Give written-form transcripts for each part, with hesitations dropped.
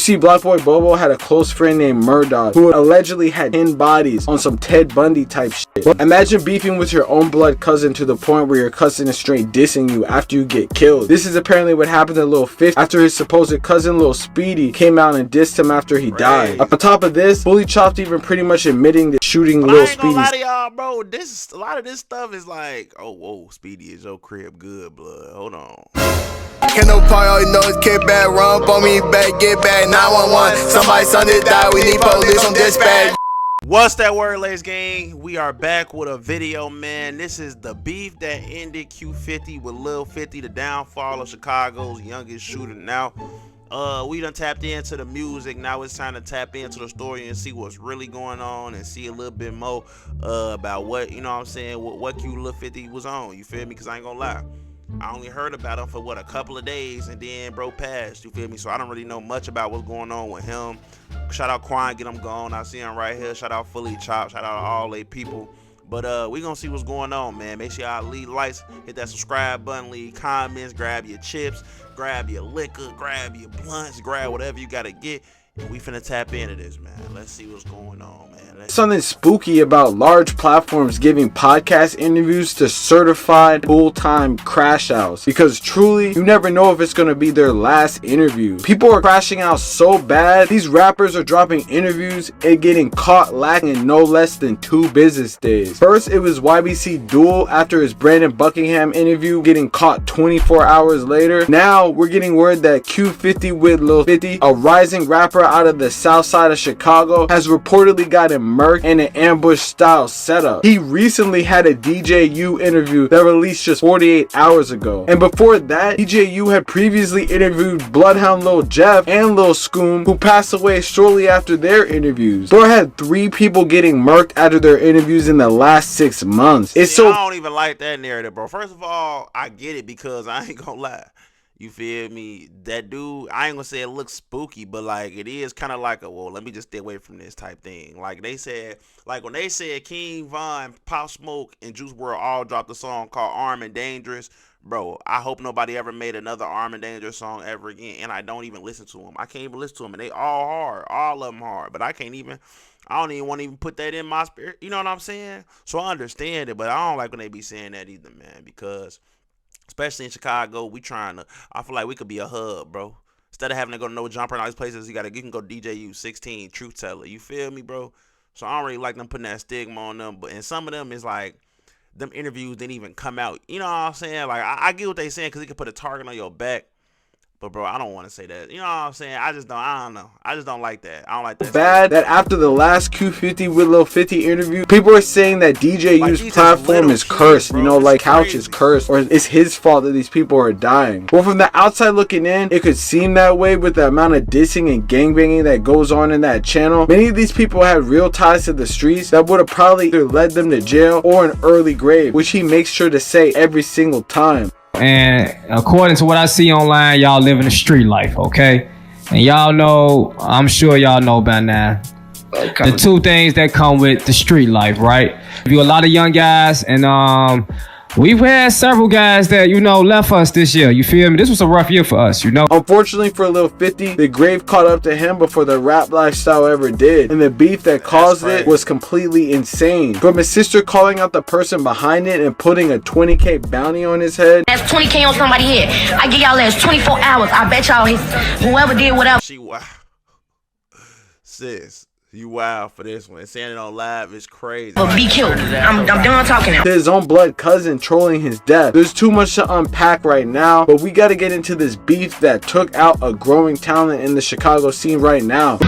See, Black Boy Bobo had a close friend named Murdoch who allegedly had 10 bodies on some Ted Bundy type shit. But imagine beefing with your own blood cousin to the point where your cousin is straight dissing you after you get killed. This is apparently what happened to Lil 50 after his supposed cousin Lil Speedy came out and dissed him after he died. On top of this, Fully Chopped even pretty much admitting that shooting Lil Speedy. I ain't gonna lie to y'all, bro. A lot of this stuff is like, oh, whoa, Speedy is your crib good, blood. Hold on. Can't no part, all you know is kick back, run, pull me back, get back, 911. Somebody's son did die, we need police on dispatch. What's that word, Lace Gang? We are back with a video, man. This is the beef that ended Q50 with Lil 50, the downfall of Chicago's youngest shooter. Now, we done tapped into the music. Now it's time to tap into the story and see what's really going on and see a little bit more about what, you know what I'm saying, what Q50 was on. You feel me? Because I ain't gonna lie, I only heard about him for, what, a couple of days, and then bro passed, you feel me? So I don't really know much about what's going on with him. Shout out Quan, get him gone. I see him right here. Shout out Fully Chopped. Shout out all they people. But we gonna see what's going on, man. Make sure y'all leave likes, hit that subscribe button, leave comments, grab your chips, grab your liquor, grab your blunts, grab whatever you gotta get. And we finna tap into this, man. Let's see what's going on, man. Something spooky about large platforms giving podcast interviews to certified full-time crash outs, because truly you never know if it's going to be their last interview. People are crashing out so bad, these rappers are dropping interviews and getting caught lacking in no less than 2 business days. First it was YBC Duel after his Brandon Buckingham interview getting caught 24 hours later. Now we're getting word that Q50wlil50, a rising rapper out of the south side of Chicago, has reportedly gotten murked in an ambush style setup. He recently had a DJU interview that released just 48 hours ago. And before that, DJU had previously interviewed Bloodhound Lil Jeff and Lil Scoom, who passed away shortly after their interviews. Bro had 3 people getting murked after their interviews in the last 6 months. I don't even like that narrative, bro. First of all, I get it, because I ain't gonna lie. You feel me? That dude, I ain't gonna say it looks spooky, but like it is kind of like a, well, let me just stay away from this type thing. Like they said, like when they said King Von, Pop Smoke, and Juice WRLD all dropped a song called Armed and Dangerous, bro, I hope nobody ever made another Armed and Dangerous song ever again. And I don't even listen to them. I can't even listen to them, and they all hard, all of them hard. But I don't even want to even put that in my spirit. You know what I'm saying? So I understand it, but I don't like when they be saying that either, man, because especially in Chicago, I feel like we could be a hub, bro. Instead of having to go to No Jumper and all these places, you can go DJU 16, Truth Teller. You feel me, bro? So I don't really like them putting that stigma on them. But and some of them is like, them interviews didn't even come out. You know what I'm saying? Like, I get what they saying, because it can put a target on your back. But bro, I don't want to say that. You know what I'm saying? I don't know. I just don't like that. I don't like that. Bad that after the last Q50wlil50 interview, people are saying that DJU's like platform is cursed. Bro, you know, like Couch is cursed, or it's his fault that these people are dying. Well, from the outside looking in, it could seem that way with the amount of dissing and gangbanging that goes on in that channel. Many of these people had real ties to the streets that would have probably either led them to jail or an early grave, which he makes sure to say every single time. And according to what I see online, y'all living a street life, okay? And y'all know, I'm sure y'all know by now, the 2 things that come with the street life, right? You a lot of young guys, and we've had several guys that, you know, left us this year. You feel me? This was a rough year for us, you know? Unfortunately for Lil 50, the grave caught up to him before the rap lifestyle ever did. And the beef that caused it was completely insane. From his sister calling out the person behind it and putting a 20K bounty on his head. That's 20K on somebody's head. I give y'all last 24 hours. I bet y'all whoever did whatever. She wow. Sis. You wild for this one. Saying it on live is crazy. But be killed. I'm done talking now. His own blood cousin trolling his death. There's too much to unpack right now, but we gotta get into this beef that took out a growing talent in the Chicago scene right now.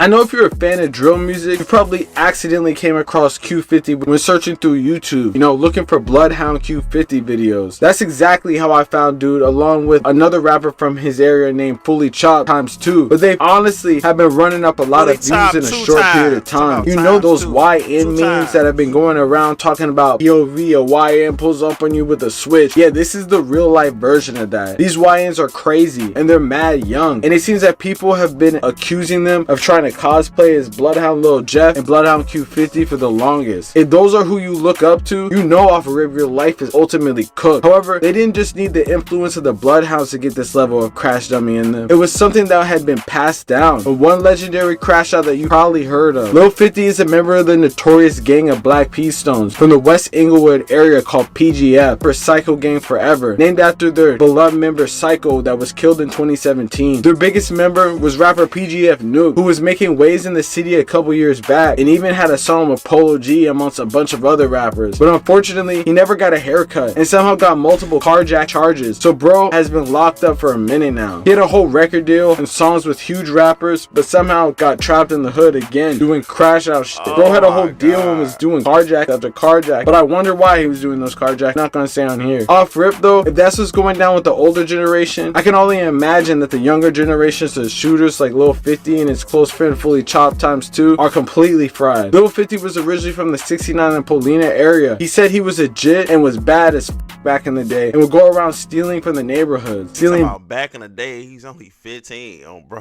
I know if you're a fan of drill music, you probably accidentally came across Q50 when searching through YouTube, you know, looking for Bloodhound Q50 videos. That's exactly how I found dude, along with another rapper from his area named Fully Chopped ×2. But they honestly have been running up a lot of views in a short period of time. You know those YN memes that have been going around talking about POV, a YN pulls up on you with a switch. Yeah, this is the real life version of that. These YNs are crazy and they're mad young. And it seems that people have been accusing them of trying to that cosplay as Bloodhound Lil Jeff and Bloodhound Q50 for the longest. If those are who you look up to, you know off rip your life is ultimately cooked. However, they didn't just need the influence of the Bloodhounds to get this level of crash dummy in them. It was something that had been passed down. But one legendary crash out that you probably heard of. Lil 50 is a member of the notorious gang of Black P-Stones from the West Inglewood area called PGF, or Psycho Gang Forever, named after their beloved member Psycho that was killed in 2017. Their biggest member was rapper PGF Nuke, who was making waves in the city a couple years back and even had a song with Polo G amongst a bunch of other rappers. But unfortunately, he never got a haircut and somehow got multiple carjack charges, so bro has been locked up for a minute now. He had a whole record deal and songs with huge rappers, but somehow got trapped in the hood again doing crash out shit. Bro had a whole deal and was doing carjack after carjack, but I wonder why he was doing those carjacks. Not gonna say on here. Off rip though, if that's what's going down with the older generation, I can only imagine that the younger generations of shooters like Lil 50 and his close friend Fully Chopped ×2 are completely fried. Lil 50 was originally from the 69 and Polina area. He said he was a jit and was bad as back in the day and would go around stealing from the neighborhoods. Stealing about back in the day, he's only 15, bro.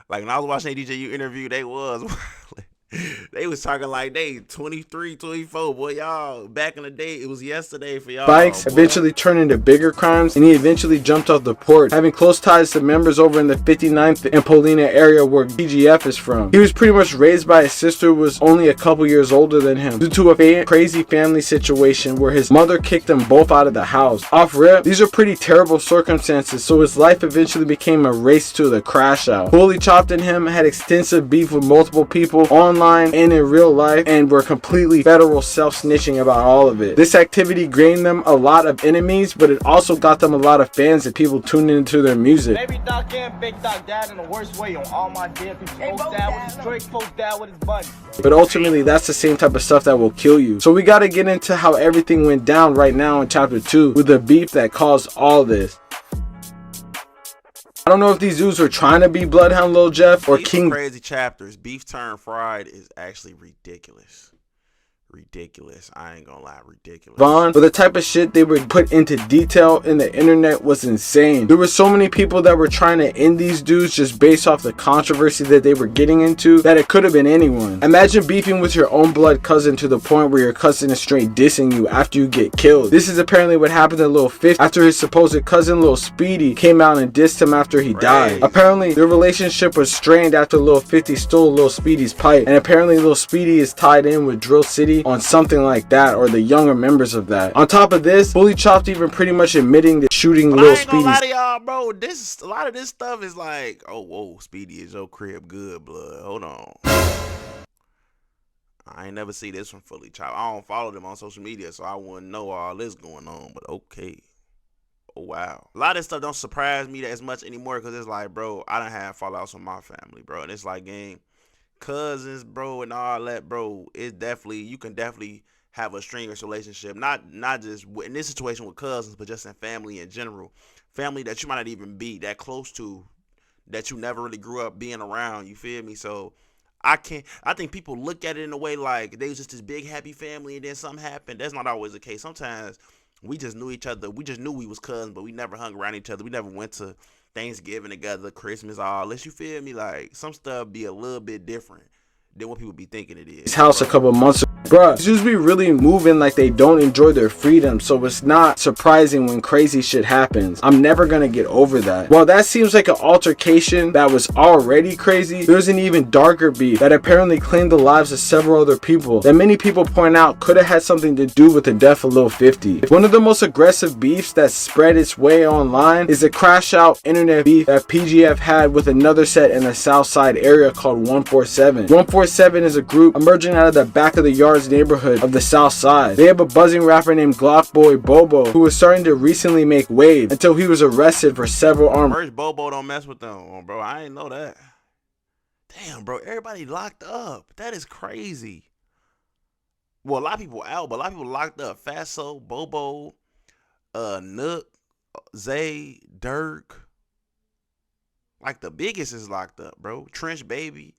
Like when I was watching a DJU interview, they was talking like they 23, 24. Boy, y'all, back in the day, it was yesterday for y'all. Bikes eventually turned into bigger crimes, and he eventually jumped off the porch, having close ties to members over in the 59th and Polina area where PGF is from. He was pretty much raised by his sister who was only a couple years older than him, due to a crazy family situation where his mother kicked them both out of the house. Off rip, these are pretty terrible circumstances, so his life eventually became a race to the crash out. Fully Chopped and him had extensive beef with multiple people online and in real life, and were completely federal self-snitching about all of it. This activity gained them a lot of enemies, but it also got them a lot of fans and people tuning into their music. Baby Doc and Big Doc died in the worst way on all my dead people. Post down with his Drake, post down with his buddy. But ultimately, that's the same type of stuff that will kill you. So we got to get into how everything went down right now in chapter 2 with the beef that caused all this. I don't know if these dudes were trying to be Bloodhound Lil Jeff or These King. Crazy chapters. Beef turned fried is actually ridiculous. Ridiculous. I ain't gonna lie, ridiculous. Vaughn, but the type of shit they would put into detail in the internet was insane. There were so many people that were trying to end these dudes just based off the controversy that they were getting into that it could have been anyone. Imagine beefing with your own blood cousin to the point where your cousin is straight dissing you after you get killed. This is apparently what happened to Lil 50 after his supposed cousin Lil Speedy came out and dissed him after he died. Apparently their relationship was strained after Lil 50 stole Lil Speedy's pipe, and apparently Lil Speedy is tied in with Drill City on something like that, or the younger members of that. On top of this, Fully Chopped even pretty much admitting that shooting Lil I ain't gonna lie Speedy's. to y'all, bro. A lot of this stuff is like, oh, whoa, Speedy is your crib good, blood. Hold on. I ain't never see this from Fully Chopped. I don't follow them on social media, so I wouldn't know all this going on, but okay. Oh, wow. A lot of this stuff don't surprise me as much anymore, because it's like, bro, I done had fallouts with my family, bro. And it's like, gang, cousins, bro, and all that, bro. It's definitely, you can definitely have a strenuous relationship, not just in this situation with cousins, but just in family in general. Family that you might not even be that close to, that you never really grew up being around, you feel me? So I think people look at it in a way like they was just this big happy family and then something happened. That's not always the case. Sometimes we just knew each other. We just knew we was cousins, but we never hung around each other. We never went to Thanksgiving together, Christmas, all this. You feel me? Like, some stuff be a little bit different than what people be thinking it is. His house a couple months ago. Bruh, these dudes be really moving like they don't enjoy their freedom, so it's not surprising when crazy shit happens. I'm never gonna get over that. While that seems like an altercation that was already crazy, there's an even darker beef that apparently claimed the lives of several other people that many people point out could have had something to do with the death of Lil 50. One of the most aggressive beefs that spread its way online is the crash out internet beef that PGF had with another set in the South Side area called 147. 147 is a group emerging out of the back of the yard neighborhood of the South Side. They have a buzzing rapper named Glock Boy Bobo who was starting to recently make waves until he was arrested for several armed. Merch Bobo don't mess with them, bro. I ain't know that. Damn, bro. Everybody locked up. That is crazy. Well, a lot of people out, but a lot of people locked up. Faso, Bobo, Nook, Zay, Dirk. Like the biggest is locked up, bro. Trench Baby.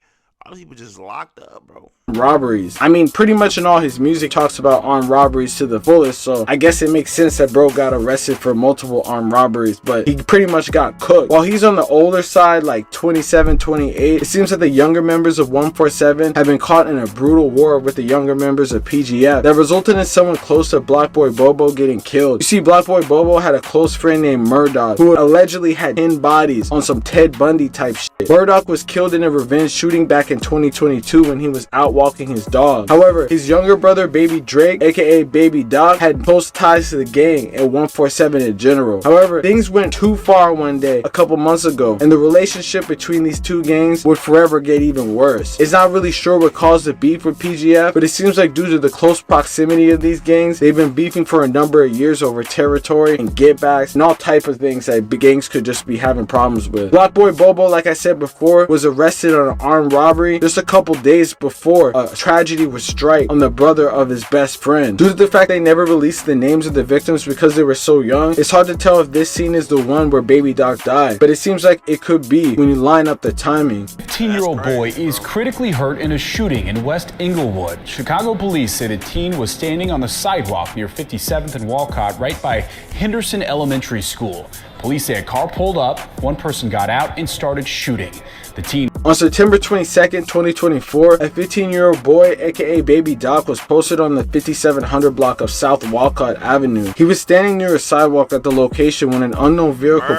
lot of people just locked up, bro. Robberies. I mean, pretty much in all his music talks about armed robberies to the fullest, so I guess it makes sense that bro got arrested for multiple armed robberies, but he pretty much got cooked. While he's on the older side, like 27, 28, it seems that the younger members of 147 have been caught in a brutal war with the younger members of PGF that resulted in someone close to Black Boy Bobo getting killed. You see, Black Boy Bobo had a close friend named Murdoch who allegedly had 10 bodies on some Ted Bundy type shit. Murdoch was killed in a revenge shooting back in 2022 when he was out walking his dog. However, his younger brother Baby Drake, aka Baby Doc, had close ties to the gang and 147 in general. However, things went too far one day a couple months ago, and the relationship between these two gangs would forever get even worse. It's not really sure what caused the beef with PGF, but it seems like due to the close proximity of these gangs, they've been beefing for a number of years over territory and get backs and all type of things that gangs could just be having problems with. Black Boy Bobo, like I said before, was arrested on an armed robbery just a couple days before a tragedy would strike on the brother of his best friend. Due to the fact they never released the names of the victims because they were so young, it's hard to tell if this scene is the one where Baby Doc died, but it seems like it could be when you line up the timing. 15-year-old boy is critically hurt in a shooting in West Inglewood. Chicago police say the teen was standing on the sidewalk near 57th and Walcott right by Henderson Elementary School. Police say a car pulled up, one person got out and started shooting. The teen. On September 22nd, 2024, a 15-year-old boy, aka Baby Doc, was posted on the 5700 block of South Walcott Avenue. He was standing near a sidewalk at the location when an unknown vehicle.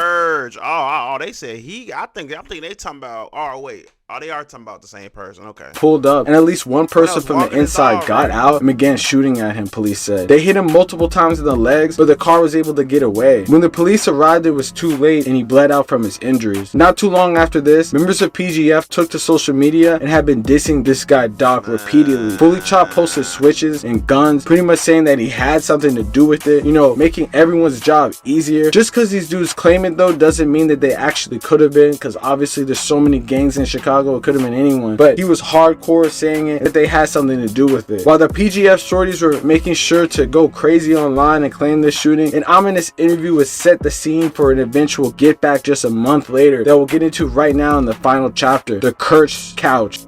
They said I think they talking about. Oh wait. Oh, they are talking about the same person. Okay. Pulled up, and at least one person from the inside got out and began shooting at him, police said. They hit him multiple times in the legs, but the car was able to get away. When the police arrived, it was too late, and he bled out from his injuries. Not too long after this, members of PGF took to social media and had been dissing this guy Doc repeatedly. Fully Chopped posted switches and guns, pretty much saying that he had something to do with it, you know, making everyone's job easier. Just because these dudes claim it though doesn't mean that they actually could have been, because obviously there's so many gangs in Chicago. It could have been anyone, but he was hardcore saying it that they had something to do with it. While the PGF shorties were making sure to go crazy online and claim this shooting, an ominous interview was set the scene for an eventual get back just a month later that we'll get into right now in the final chapter, the Kurt's Couch.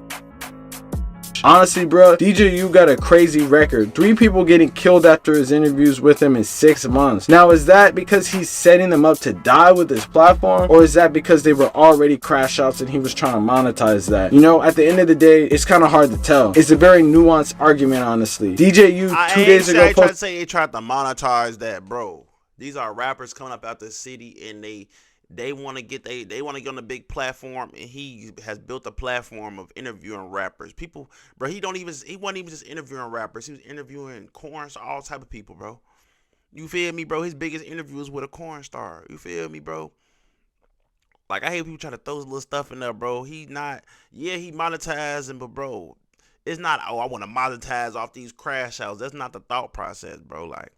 Honestly, bro, DJU got a crazy record. 3 people getting killed after his interviews with him in 6 months. Now, is that because he's setting them up to die with his platform? Or is that because they were already crash outs and he was trying to monetize that? You know, at the end of the day, it's kind of hard to tell. It's a very nuanced argument, honestly. DJU 2 days ago... I tried to say they tried to monetize that, bro. These are rappers coming up out the city and they want to get on a big platform, and he has built a platform of interviewing rappers. People, bro, he wasn't even just interviewing rappers. He was interviewing corn stars, all type of people, bro. You feel me, bro? His biggest interview was with a corn star. You feel me, bro? Like, I hate people trying to throw little stuff in there, bro. He monetizing, but bro, it's not, oh, I want to monetize off these crash outs. That's not the thought process, bro. Like,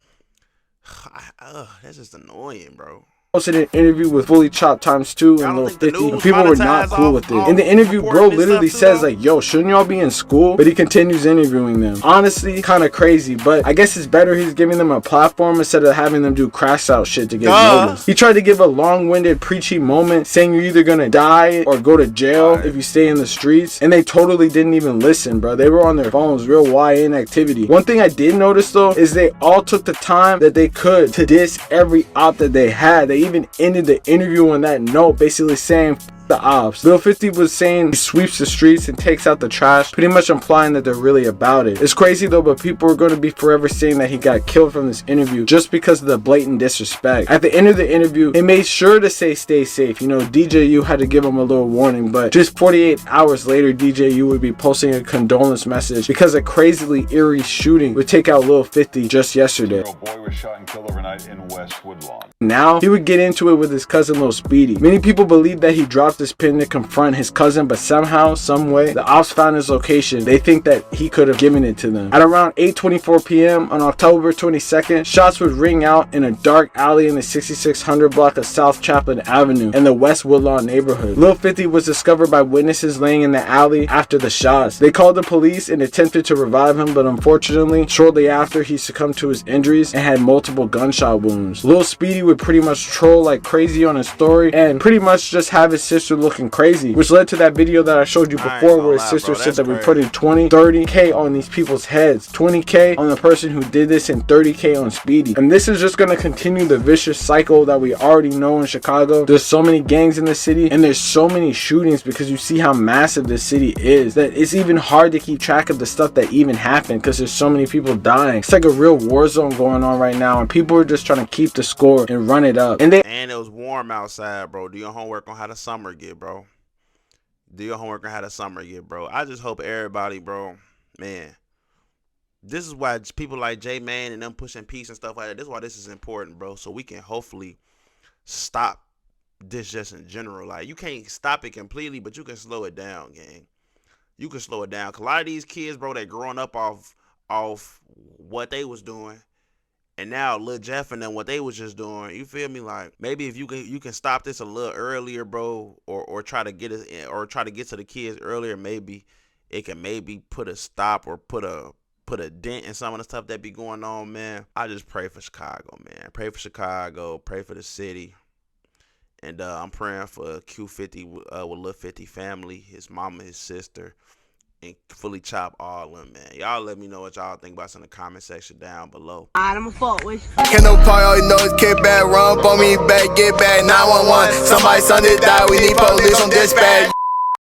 that's just annoying, bro. Posted an interview with Fully Chopped ×2 and Lil 50, and people were not cool with it. In the interview, bro literally says like, yo, shouldn't y'all be in school? But he continues interviewing them. Honestly, kind of crazy, but I guess it's better he's giving them a platform instead of having them do crash out shit to get noticed. He tried to give a long-winded preachy moment saying you're either gonna die or go to jail if you stay in the streets, and they totally didn't even listen, bro. They were on their phones, real YN activity. One thing I did notice though is they all took the time that they could to diss every op that they had. They even ended the interview on that note, basically saying the ops. Lil 50 was saying he sweeps the streets and takes out the trash, pretty much implying that they're really about it. It's crazy though, but people are going to be forever saying that he got killed from this interview just because of the blatant disrespect. At the end of the interview, he made sure to say stay safe. You know, DJU had to give him a little warning, but just 48 hours later, DJU would be posting a condolence message because a crazily eerie shooting would take out Lil 50 just yesterday. A boy was shot and killed overnight in West Woodlawn. Now, he would get into it with his cousin Lil Speedy. Many people believe that he dropped this pin to confront his cousin, but somehow, some way, the ops found his location. They think that he could have given it to them. At around 8:24 p.m. on October 22nd, shots would ring out in a dark alley in the 6600 block of South Chaplin Avenue in the West Woodlawn neighborhood. Lil 50 was discovered by witnesses laying in the alley after the shots. They called the police and attempted to revive him, but unfortunately, shortly after, he succumbed to his injuries and had multiple gunshot wounds. Lil Speedy would pretty much troll like crazy on his story and pretty much just have his sister sister looking crazy, which led to that video that I showed you before where his sister said that we put in 20, 30K on these people's heads, 20K on the person who did this and 30K on Speedy. And this is just going to continue the vicious cycle that we already know in Chicago. There's so many gangs in the city and there's so many shootings because you see how massive this city is that it's even hard to keep track of the stuff that even happened because there's so many people dying. It's like a real war zone going on right now and people are just trying to keep the score and run it up. And it was warm outside, bro. Do your homework on how the summer get, bro. Do your homework on how the summer get, bro. I just hope everybody, bro, man. This is why people like J-Man and them pushing peace and stuff like that. This is why this is important, bro. So we can hopefully stop this just in general. Like, you can't stop it completely, but you can slow it down, gang. You can slow it down. Cause a lot of these kids, bro, they growing up off what they was doing. And now Lil Jeff and them, what they was just doing, you feel me? Like, maybe if you can stop this a little earlier, bro, or try to get it, or try to get to the kids earlier, maybe it can maybe put a stop or put a dent in some of the stuff that be going on, man. I just pray for Chicago, man. Pray for Chicago. Pray for the city. And I'm praying for Q50wlil50 family, his mama, his sister, and fully chop all of them, man. Y'all let me know what y'all think about us in the comment section down below. Alright, I'ma fuck with you. Can't no party, all you know is kick back, run up on me back, get back, 911. Somebody's son that died, we need police on dispatch.